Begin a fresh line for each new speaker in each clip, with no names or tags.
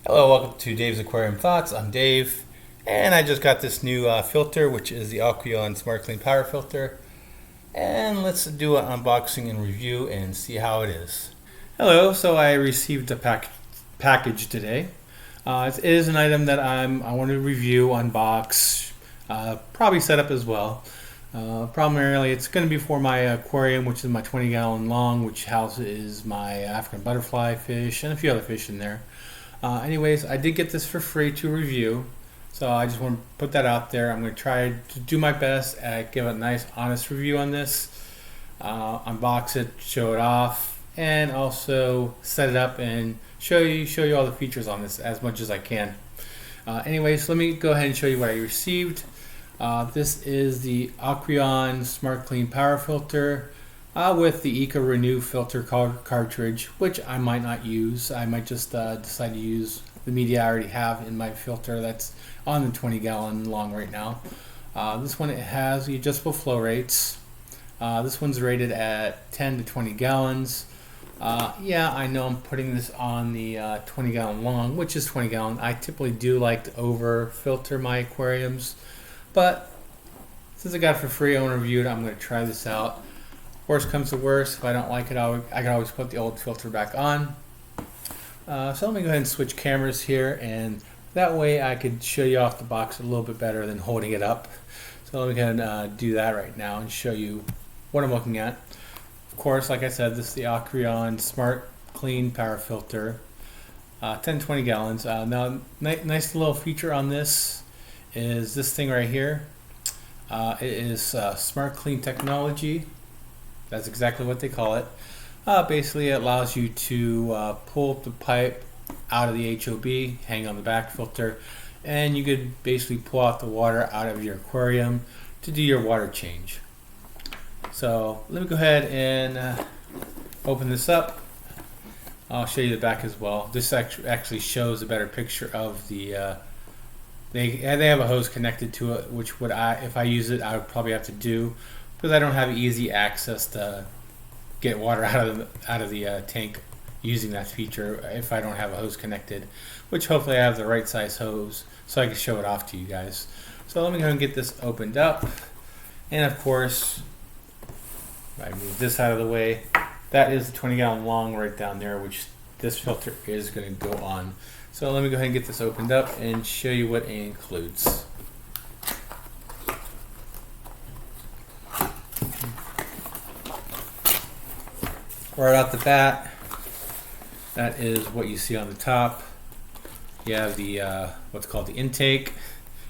Hello, welcome to Dave's Aquarium Thoughts. I'm Dave, and I just got this new filter, which is the Aqueon SmartClean Power Filter. And let's do an unboxing and review and see how it is. Hello, so I received a package today. It is an item that I want to review, unbox, probably set up as well. Primarily, it's going to be for my aquarium, which is my 20-gallon long, which houses my African butterfly fish and a few other fish in there. Anyways, I did get this for free to review, so I just want to put that out there. I'm going to try to do my best at give a nice, honest review on this, unbox it, show it off, and also set it up and show you all the features on this as much as I can. Anyways, let me go ahead and show you what I received. This is the Aqueon SmartClean Power Filter. With the Eco Renew filter cartridge, which I might not use. I might just decide to use the media I already have in my filter that's on the 20-gallon long right now. This one, it has the adjustable flow rates. This one's rated at 10 to 20 gallons. Yeah, I know I'm putting this on the 20-gallon long, which is 20 gallon. I typically do like to over filter my aquariums, but since I got it for free, I want to review it. I'm going to try this out. Worst comes to worst, if I don't like it, I can always put the old filter back on. So let me go ahead and switch cameras here, and that way I could show you off the box a little bit better than holding it up. So let me go ahead and do that right now and show you what I'm looking at. Of course, like I said, this is the Aquarium SmartClean Power Filter, 10-20 gallons. Now, nice little feature on this is this thing right here. It is SmartClean technology. That's exactly what they call it. Basically, it allows you to pull the pipe out of the HOB, hang on the back filter, and you could basically pull out the water out of your aquarium to do your water change. So let me go ahead and open this up. I'll show you the back as well. This actually shows a better picture of the they have a hose connected to it, which if I use it, I would probably have to do, because I don't have easy access to get water out of the tank using that feature if I don't have a hose connected, which hopefully I have the right size hose so I can show it off to you guys. So let me go ahead and get this opened up, and of course, if I move this out of the way, that is the 20-gallon long right down there, which this filter is going to go on. So let me go ahead and get this opened up and show you what it includes. Right off the bat, that is what you see on the top. You have the what's called the intake.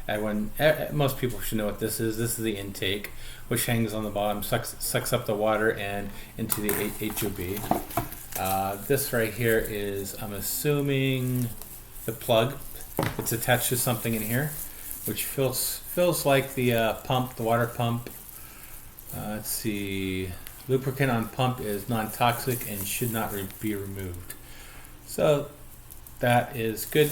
Most people should know what this is. This is the intake, which hangs on the bottom, sucks up the water and into the HOB. This right here is, I'm assuming, the plug. It's attached to something in here, which feels like the pump, the water pump. Let's see. Lubricant on pump is non-toxic and should not be removed. So that is good.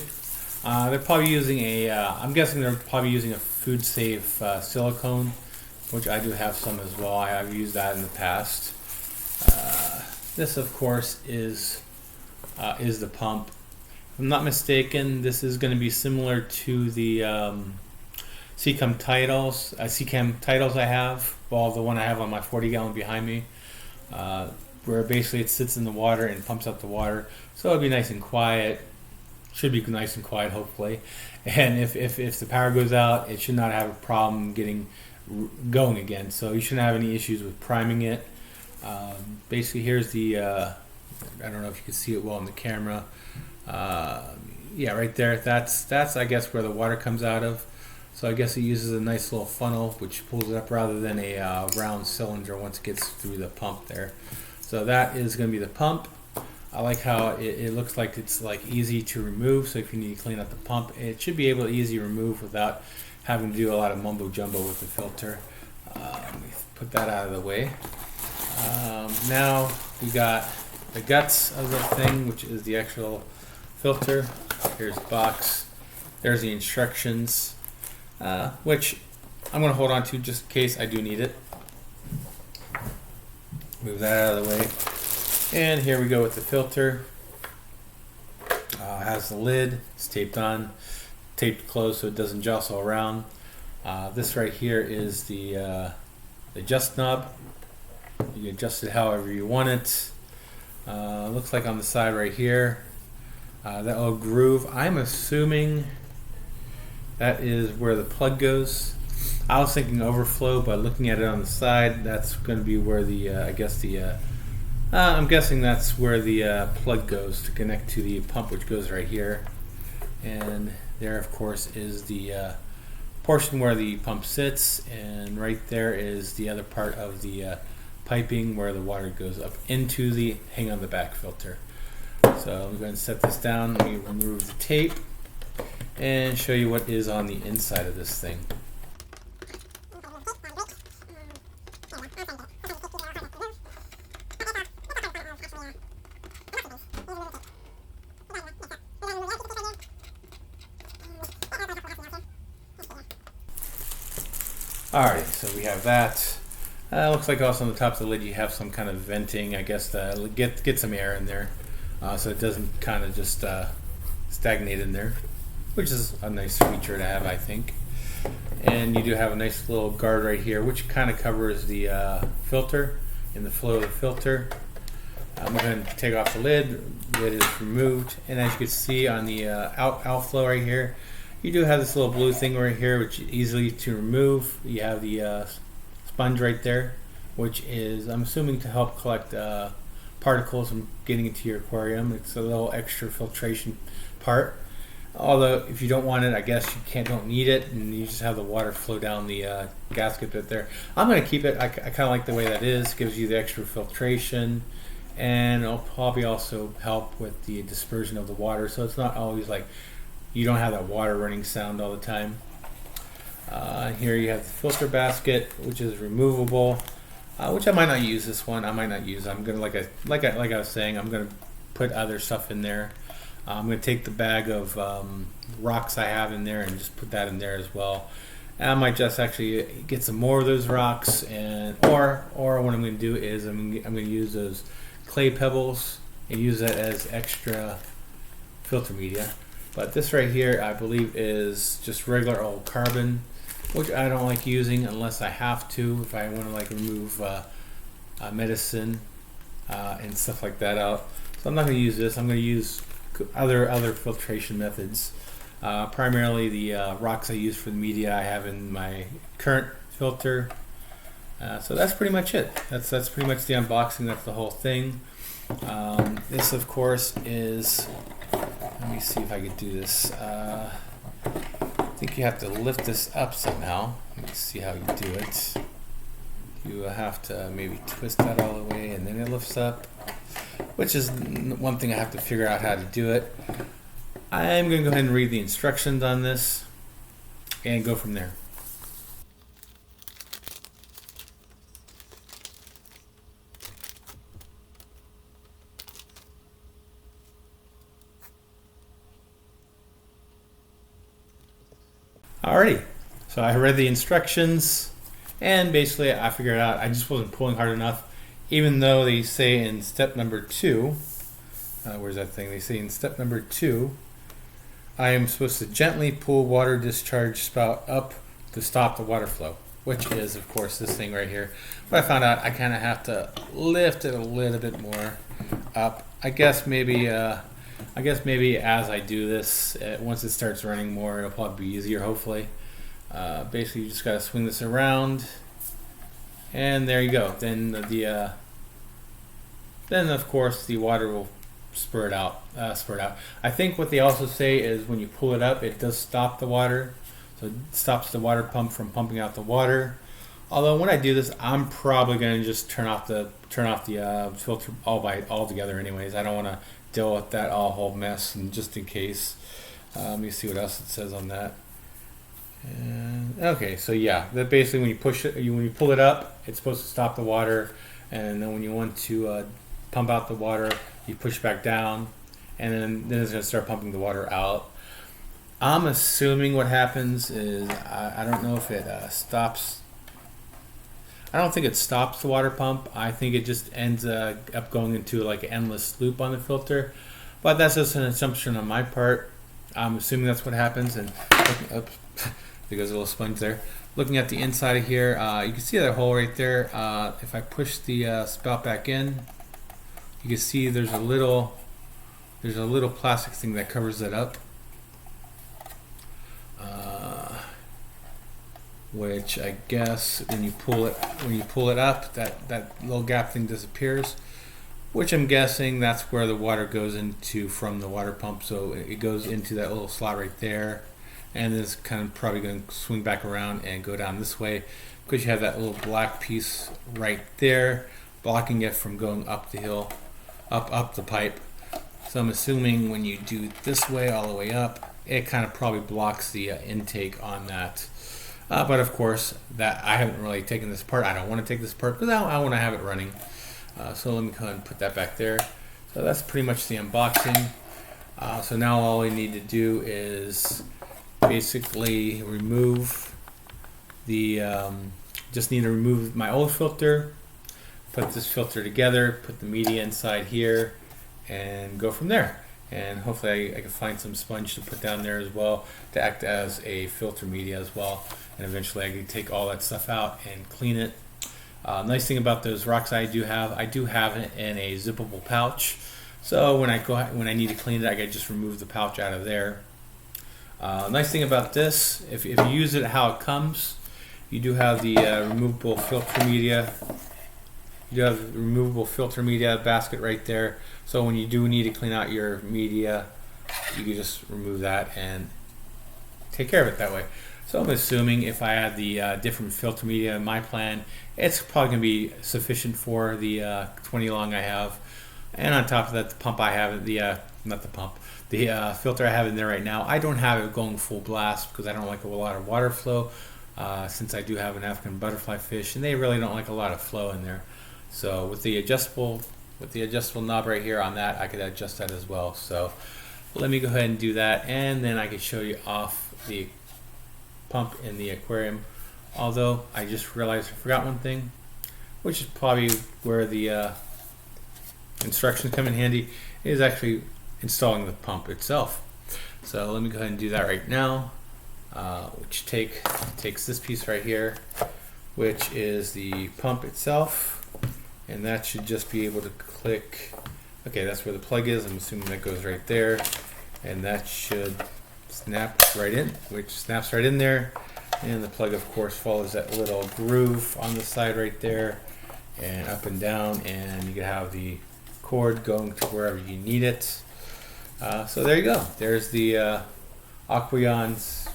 They're probably using I'm guessing they're probably using a food safe silicone, which I do have some as well. I've used that in the past. This, of course, is the pump. If I'm not mistaken, this is going to be similar to the Seachem Tidals. Seachem Tidals I have. Well, the one I have on my 40-gallon behind me, where basically it sits in the water and pumps out the water. So it'll be nice and quiet. Should be nice and quiet, hopefully. And if the power goes out, it should not have a problem getting going again. So you shouldn't have any issues with priming it. Basically, here's the, I don't know if you can see it well in the camera. Yeah, right there. That's I guess where the water comes out of. So I guess it uses a nice little funnel which pulls it up rather than a round cylinder once it gets through the pump there. So that is going to be the pump. I like how it looks like it's like easy to remove. So if you need to clean up the pump, it should be able to easily remove without having to do a lot of mumbo jumbo with the filter. Let me put that out of the way. Now we got the guts of the thing, which is the actual filter. Here's the box. There's the instructions. Which I'm going to hold on to just in case I do need it. Move that out of the way. And here we go with the filter. has the lid. It's taped on, taped closed so it doesn't jostle around. This right here is the adjust knob. You can adjust it however you want it. Looks like on the side right here, that little groove, I'm assuming that is where the plug goes. I was thinking overflow, but looking at it on the side, that's going to be where the, I'm guessing that's where the plug goes to connect to the pump, which goes right here. And there, of course, is the portion where the pump sits, and right there is the other part of the piping where the water goes up into the hang on the back filter. So I'm going to set this down. Let me remove the tape and show you what is on the inside of this thing. Alright, so we have that. Looks like also on the top of the lid you have some kind of venting, I guess, to get some air in there, so it doesn't kind of just stagnate in there, which is a nice feature to have, I think. And you do have a nice little guard right here, which kind of covers the filter and the flow of the filter. I'm going to take off the lid. The lid is removed, and as you can see on the outflow right here, you do have this little blue thing right here, which is easily to remove. You have the sponge right there, which is, I'm assuming, to help collect particles from getting into your aquarium. It's a little extra filtration part. Although, if you don't want it, I guess you don't need it, and you just have the water flow down the gasket bit there. I'm going to keep it. I kind of like the way that is. Gives you the extra filtration, and it'll probably also help with the dispersion of the water, so it's not always like you don't have that water running sound all the time. Here you have the filter basket, which is removable, which I might not use this one. I might not use. I'm gonna like I was saying, I'm gonna put other stuff in there. I'm gonna take the bag of rocks I have in there and just put that in there as well. And I might just actually get some more of those rocks, and or what I'm gonna do is I'm gonna use those clay pebbles and use that as extra filter media. But this right here, I believe, is just regular old carbon, which I don't like using unless I have to, if I want to like remove medicine and stuff like that out. So I'm not going to use this. I'm going to use other filtration methods. Primarily the rocks I use for the media I have in my current filter. So that's pretty much it. That's pretty much the unboxing. That's the whole thing. This, of course, is, let me see if I could do this. I think you have to lift this up somehow. Let me see how you do it. You have to maybe twist that all the way and then it lifts up, which is one thing I have to figure out how to do it. I'm going to go ahead and read the instructions on this and go from there. Alrighty, so I read the instructions, and basically I figured out I just wasn't pulling hard enough, even though they say in step number 2, where's that thing? They say in step number 2, I am supposed to gently pull water discharge spout up to stop the water flow, which is, of course, this thing right here. But I found out I kind of have to lift it a little bit more up. I guess maybe as I do this, once it starts running more, it'll probably be easier, hopefully. Basically, you just got to swing this around, and there you go. Then then of course the water will spurt out. I think what they also say is when you pull it up, it does stop the water, so it stops the water pump from pumping out the water. Although when I do this, I'm probably going to just turn off the filter altogether. Anyways, I don't want to deal with that whole mess, and just in case, let me see what else it says on that. And, okay, so yeah, that basically when you push it, when you pull it up, it's supposed to stop the water, and then when you want to pump out the water, you push back down, and then it's going to start pumping the water out. I'm assuming what happens is I don't know if it stops. I don't think it stops the water pump. I think it just ends up going into like an endless loop on the filter. but that's just an assumption on my part. I'm assuming that's what happens. And oops, there goes a little sponge there. Looking at the inside of here, you can see that hole right there. If I push the spout back in, you can see there's a little plastic thing that covers it up, which I guess when you pull it up, that little gap thing disappears. Which I'm guessing that's where the water goes into from the water pump. So it goes into that little slot right there, and it's kind of probably going to swing back around and go down this way because you have that little black piece right there blocking it from going up the hill, up the pipe. So I'm assuming when you do it this way all the way up, it kind of probably blocks the intake on that. But of course, that I haven't really taken this apart. I don't want to take this apart because I want to have it running. So let me go ahead and put that back there. So that's pretty much the unboxing. So now all we need to do is basically remove the, just need to remove my old filter, put this filter together, put the media inside here, and go from there. And hopefully I can find some sponge to put down there as well to act as a filter media as well. And eventually I can take all that stuff out and clean it. Nice thing about those rocks I do have it in a zippable pouch. So when I need to clean it, I can just remove the pouch out of there. Nice thing about this, if you use it how it comes, you do have the removable filter media. You do have the removable filter media basket right there. So when you do need to clean out your media, you can just remove that and take care of it that way. So I'm assuming if I have the different filter media in my plan, it's probably going to be sufficient for the 20 long I have. And on top of that, the pump I have, not the pump, the filter I have in there right now, I don't have it going full blast because I don't like a lot of water flow, since I do have an African butterfly fish, and they really don't like a lot of flow in there. So with the adjustable knob right here on that, I could adjust that as well. So let me go ahead and do that, and then I can show you off the pump in the aquarium. Although I just realized I forgot one thing, which is probably where the instructions come in handy, is actually installing the pump itself. So let me go ahead and do that right now, which takes this piece right here, which is the pump itself, and that should just be able to click. Okay, that's where the plug is. I'm assuming that goes right there, and that should snap right in, which snaps right in there. And the plug, of course, follows that little groove on the side right there, and up and down, and you can have the cord going to wherever you need it. So there you go. There's the Aqueon's,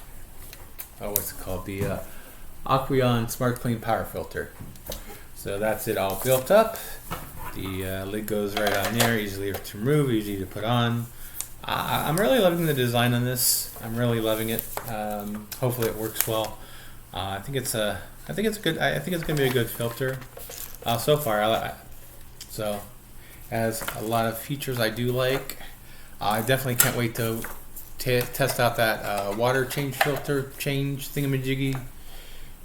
what's it called? The Aqueon SmartClean Power Filter. So that's it all built up. The lid goes right on there, easily to remove, easy to put on. I'm really loving the design on this. I'm really loving it. Hopefully it works well. I think it's good. I think it's gonna be a good filter. So far, so has a lot of features I do like. I definitely can't wait to test out that water filter change thingamajiggy.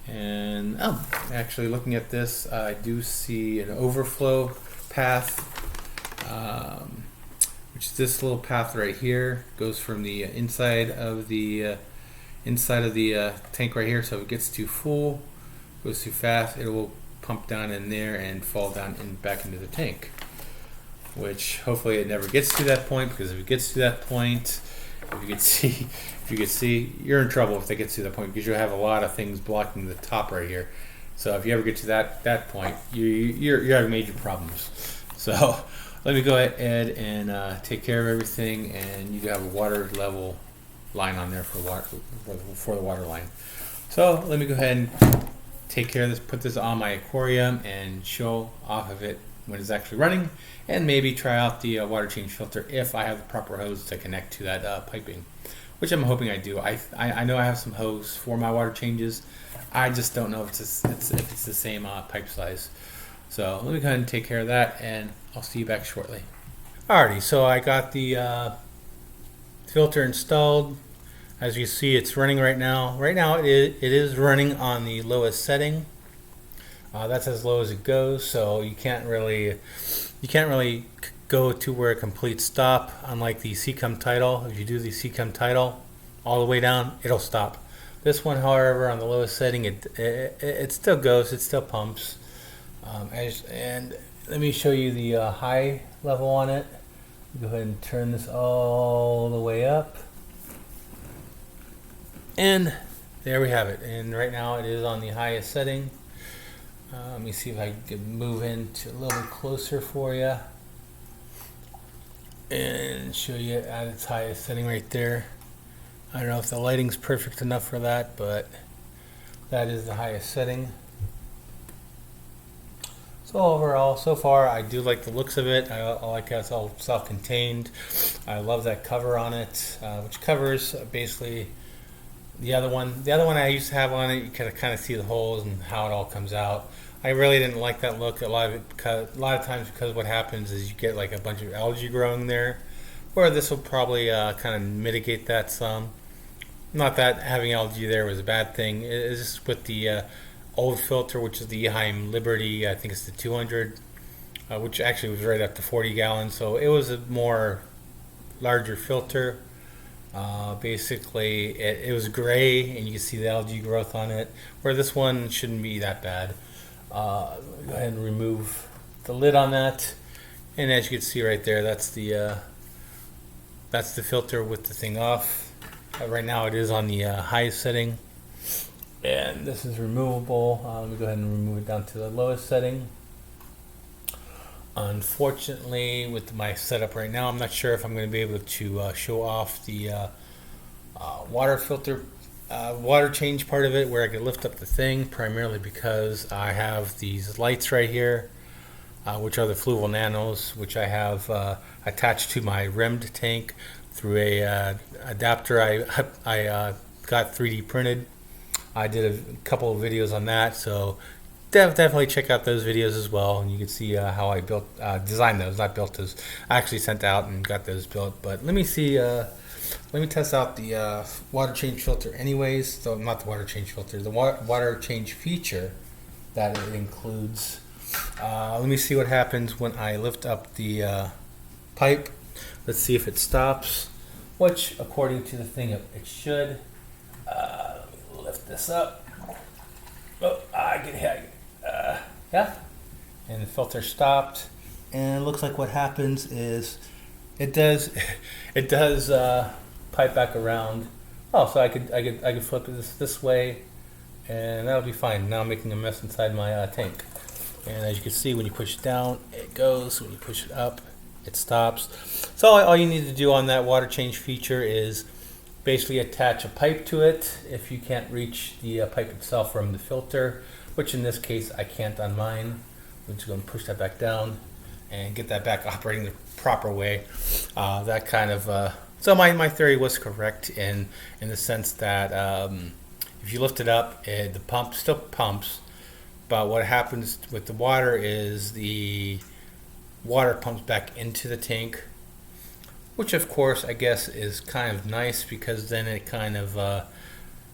And actually looking at this, I do see an overflow path, which is this little path right here. Goes from the inside of the tank right here. So if it gets too full, goes too fast, it will pump down in there and fall down back into the tank. Which hopefully it never gets to that point, because if it gets to that point, if you could see, you're in trouble if it gets to that point, because you'll have a lot of things blocking the top right here. So if you ever get to that point, you're having major problems. So let me go ahead and take care of everything, and you have a water level line on there for the water line. So let me go ahead and take care of this, put this on my aquarium, and show off of it when it's actually running, and maybe try out the water change filter if I have the proper hose to connect to that piping, which I'm hoping I do. I know I have some hose for my water changes. I just don't know if it's the same pipe size. So let me go ahead and take care of that, and I'll see you back shortly. Alrighty, so I got the filter installed. As you see, it's running right now. Right now it is running on the lowest setting. That's as low as it goes, so you can't really go to where a complete stop, unlike the Seachem Tidal. If you do the Seachem Tidal all the way down, it'll stop. This one, however, on the lowest setting, it still goes, it still pumps. And let me show you the high level on it. Go ahead and turn this all the way up. And there we have it. And right now it is on the highest setting. Let me see if I can move into a little bit closer for you and show you at its highest setting right there. I don't know if the lighting's perfect enough for that, but that is the highest setting. So overall, so far, I do like the looks of it. I like how it's all self-contained. I love that cover on it, which covers basically the other one. The other one I used to have on it, you can kind of see the holes and how it all comes out. I really didn't like that look. A lot of times, because what happens is you get like a bunch of algae growing there, where this will probably kind of mitigate that some. Not that having algae there was a bad thing. It's just with the old filter, which is the Seachem Liberty, I think it's the 200, which actually was right up to 40 gallons. So it was a more larger filter. Basically, it was gray, and you can see the algae growth on it. Where this one shouldn't be that bad. Go ahead and remove the lid on that, and as you can see right there, that's the filter with the thing off. Right now it is on the highest setting, and this is removable. Let me go ahead and remove it down to the lowest setting. Unfortunately, with my setup right now, I'm not sure if I'm going to be able to show off the water filter water change part of it, where I can lift up the thing, primarily because I have these lights right here, which are the Fluval Nanos, which I have attached to my rimmed tank through a adapter I got 3D printed. I did a couple of videos on that, so definitely check out those videos as well, and you can see how I designed those. Not built those, I actually sent out and got those built. But let me see. Let me test out the water change filter anyways. So not the water change filter, the water change feature that it includes. Let me see what happens when I lift up the pipe. Let's see if it stops, which according to the thing it should. Let me lift this up. Oh, I can hear you. Yeah. And the filter stopped. And it looks like what happens is it does pipe back around. Oh, so I could flip it this way, and that'll be fine. Now I'm making a mess inside my tank. And as you can see, when you push it down, it goes. When you push it up, it stops. So all you need to do on that water change feature is basically attach a pipe to it if you can't reach the pipe itself from the filter, which in this case I can't on mine. I'm just going to push that back down and get that back operating the proper way. That kind of so my theory was correct in the sense that if you lift it up, the pump still pumps, but what happens with the water is the water pumps back into the tank, which of course I guess is kind of nice, because then it kind of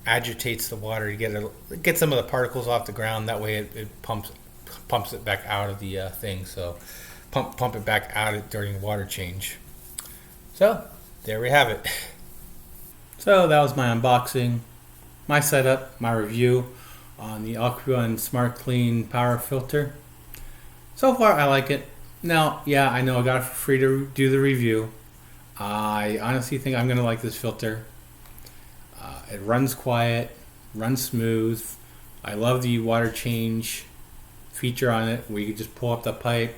agitates the water to get some of the particles off the ground. That way it pumps it back out of the thing. So pump it back out during the water change. So there we have it. So that was my unboxing, my setup, my review on the Aqueon SmartClean Power Filter. So far I like it. Now, yeah, I know I got it for free to do the review. I honestly think I'm going to like this filter. It runs quiet, runs smooth. I love the water change feature on it, where you can just pull up the pipe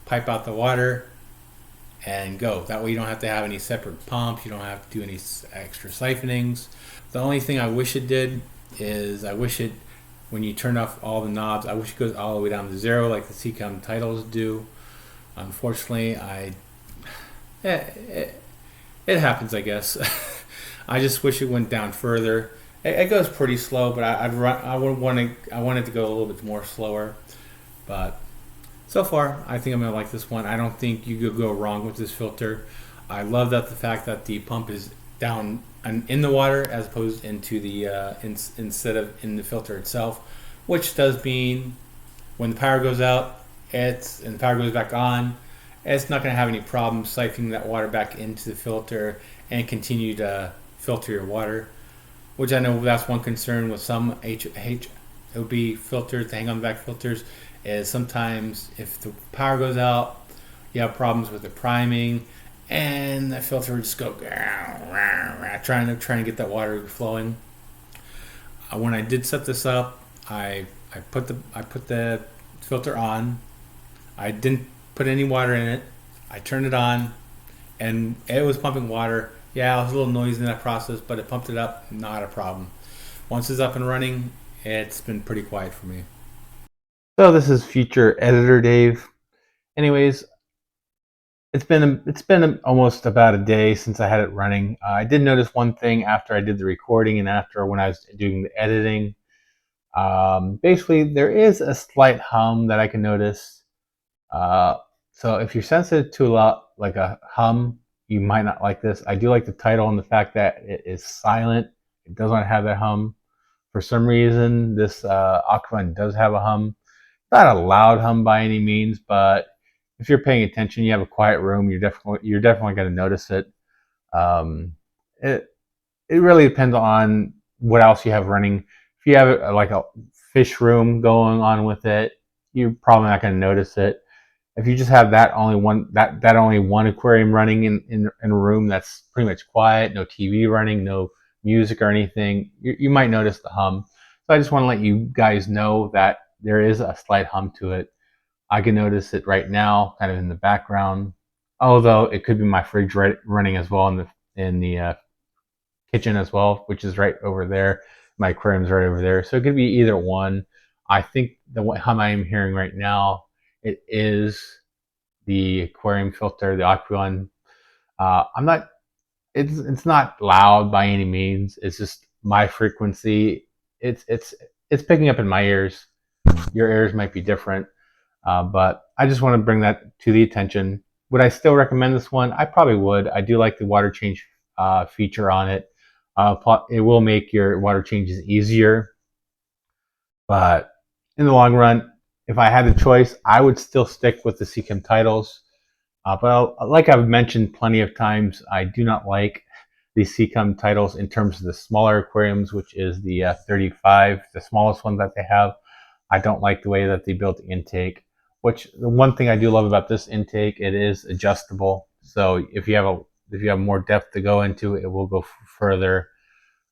out the water, and go. That way you don't have to have any separate pumps. You don't have to do any extra siphonings. The only thing I wish it did is, when you turn off all the knobs, I wish it goes all the way down to 0 like the Seachem Tidals do. Unfortunately, it happens, I guess. I just wish it went down further. It goes pretty slow, but I want it to go a little bit more slower. But so far, I think I'm gonna like this one. I don't think you could go wrong with this filter. I love the fact that the pump is down in the water as opposed into the instead of in the filter itself, which does mean when the power goes out, and the power goes back on, it's not going to have any problems siphoning that water back into the filter and continue to filter your water, which I know that's one concern with some HOB filters, the hang-on-back filters, is sometimes if the power goes out, you have problems with the priming, and the filter would just go trying to get that water flowing. When I did set this up, I put the filter on. I didn't put any water in it. I turned it on, and it was pumping water. Yeah, it was a little noisy in that process, but it pumped it up, not a problem. Once it's up and running, it's been pretty quiet for me. So this is future editor Dave. Anyways, it's been almost about a day since I had it running. I did notice one thing after I did the recording and after when I was doing the editing. Basically, there is a slight hum that I can notice. So if you're sensitive to a lot like a hum, you might not like this. I do like the title and the fact that it is silent. It doesn't have that hum. For some reason, this Aquarium does have a hum. Not a loud hum by any means, but if you're paying attention, you have a quiet room, you're definitely going to notice it. It really depends on what else you have running. If you have like a fish room going on with it, you're probably not going to notice it. If you just have that only one aquarium running in a room that's pretty much quiet, no TV running, no music or anything, you might notice the hum. So I just want to let you guys know that there is a slight hum to it. I can notice it right now, kind of in the background, although it could be my fridge running as well in the kitchen as well, which is right over there. My aquarium's right over there, so it could be either one. I think the hum I am hearing right now, it is the aquarium filter, the Aqueon. I'm not. It's not loud by any means. It's just my frequency. It's picking up in my ears. Your ears might be different, but I just want to bring that to the attention. Would I still recommend this one? I probably would. I do like the water change feature on it. It will make your water changes easier, but in the long run, if I had the choice, I would still stick with the Seachem Tidals. But like I've mentioned plenty of times, I do not like the Seachem Tidals in terms of the smaller aquariums, which is the 35, the smallest one that they have. I don't like the way that they built the intake, which the one thing I do love about this intake, it is adjustable. So if you have more depth to go into, it will go further.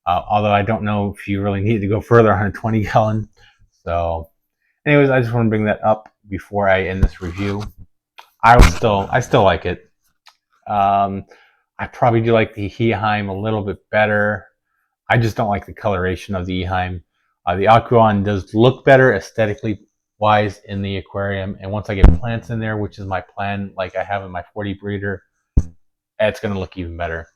Although I don't know if you really need to go further on a 20 gallon. So anyways, I just want to bring that up before I end this review. I still like it. I probably do like the Eheim a little bit better. I just don't like the coloration of the Eheim. The Aqueon does look better aesthetically wise in the aquarium, and once I get plants in there, which is my plan, like I have in my 40 breeder, it's going to look even better.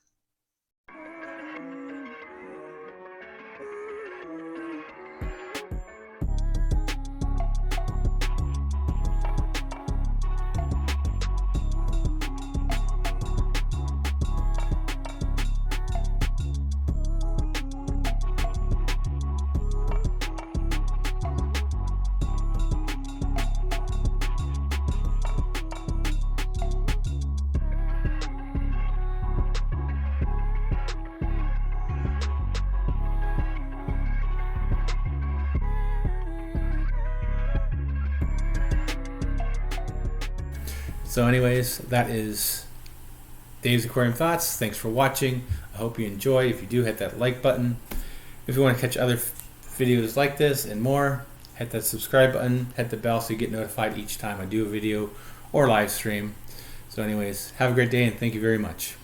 So anyways, that is Dave's Aquarium Thoughts. Thanks for watching. I hope you enjoy. If you do, hit that like button. If you want to catch other videos like this and more, hit that subscribe button, hit the bell so you get notified each time I do a video or live stream. So anyways, have a great day and thank you very much.